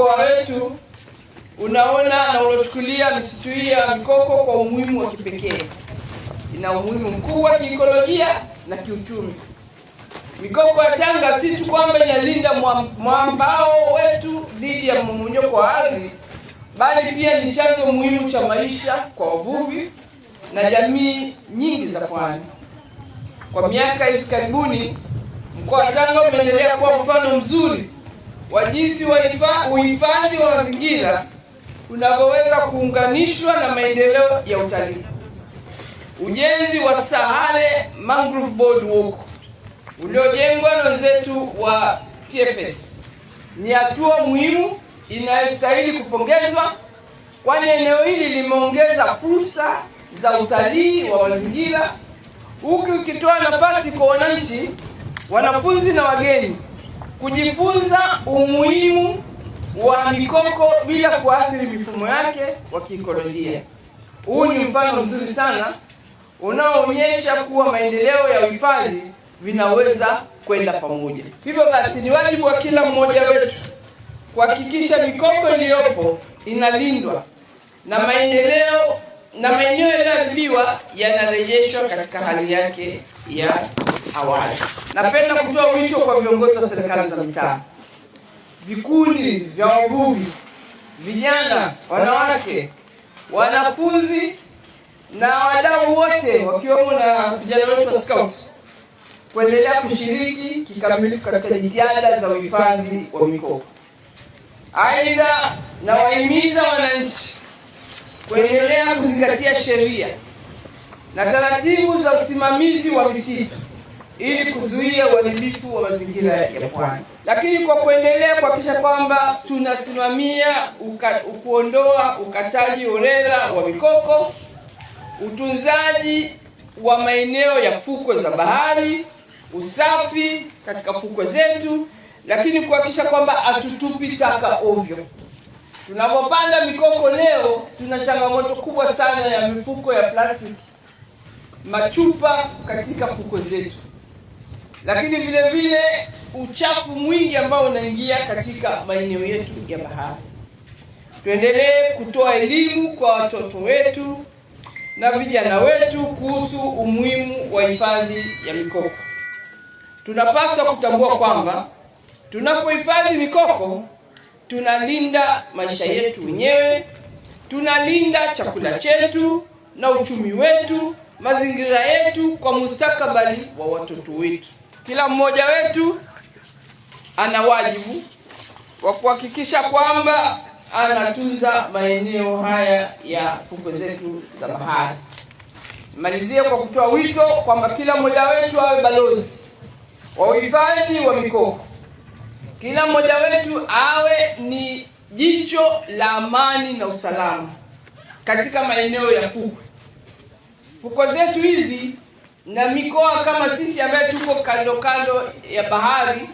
mkoa wetu unaona na unachukulia misitu hii ya mikoko kwa umuhimu wa kipekee. Ina umuhimu mkubwa kiikolojia na kiuchumi. Mikoko ya Tanga si tu kwamba inalinda mwambao wetu dhidi ya mmomonyoko wa ardhi, bali pia ni chanzo muhimu cha maisha kwa wavuvi na jamii nyingi za pwani. Kwa miaka hivi karibuni, mkoa wa Tanga umeendelea kuwa mfano mzuri wa jinsi uhifadhi wa mazingira unavyoweza kuunganishwa na maendeleo ya utalii. Ujenzi wa Sahale Mangrove Boardwalk uliojengwa na wenzetu wa TFS ni hatua muhimu inayostahili kupongezwa, kwani eneo hili limeongeza fursa za utalii wa mazingira, huku ukitoa nafasi kwa wananchi, wanafunzi na wageni kujifunza umuhimu wa mikoko bila kuathiri mifumo yake wa kiikolojia. Huu ni mfano mzuri sana unaoonyesha kuwa maendeleo ya uhifadhi vinaweza kwenda pamoja. Hivyo basi, ni wajibu wa kila mmoja wetu kuhakikisha mikoko iliyopo inalindwa na maeneo yaliyoharibiwa yanarejeshwa katika hali yake ya awali. Napenda kutoa wito kwa viongozi wa serikali za mitaa, vikundi vya wavuvi, vijana, wanawake, wanafunzi na wadau wote wakiwemo na vijana wetu wa Scout kuendelea kushiriki kikamilifu katika jitihada za uhifadhi wa mikoko. Aidha, nawahimiza wananchi kuendelea kuzingatia sheria na taratibu za usimamizi wa misitu ili kuzuia uharibifu wa mazingira ya pwani, lakini kwa kuendelea kuhakikisha kwamba tunasimamia kuondoa ukataji holela wa mikoko, utunzaji wa maeneo ya fukwe za bahari, usafi katika fukwe zetu, lakini kuhakikisha kwamba hatutupi taka ovyo. Tunapopanda mikoko leo, tuna changamoto kubwa sana ya mifuko ya plastiki, machupa katika fukwe zetu, lakini vile vile uchafu mwingi ambao unaingia katika maeneo yetu ya bahari. Tuendelee kutoa elimu kwa watoto wetu na vijana wetu kuhusu umuhimu wa hifadhi ya mikoko. Tunapaswa kutambua kwamba tunapohifadhi mikoko tunalinda maisha yetu wenyewe, tunalinda chakula chetu na uchumi wetu, mazingira yetu kwa mustakabali wa watoto wetu. Kila mmoja wetu ana wajibu wa kuhakikisha kwamba anatunza maeneo haya ya fukwe zetu za bahari. Malizie kwa kutoa wito kwamba kila mmoja wetu awe balozi wa uhifadhi wa mikoko. Kila mmoja wetu awe ni jicho la amani na usalama katika maeneo ya fukwe. Fukwe zetu hizi na mikoa kama sisi ambaye tuko kando kando ya bahari,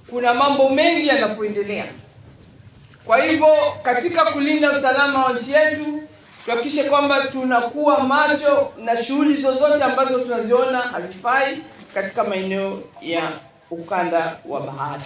kuna mambo mengi yanapoendelea. Kwa hivyo, katika kulinda usalama wa nchi yetu, tuhakikishe kwamba tunakuwa macho na shughuli zozote ambazo tunaziona hazifai katika maeneo ya ukanda wa bahari.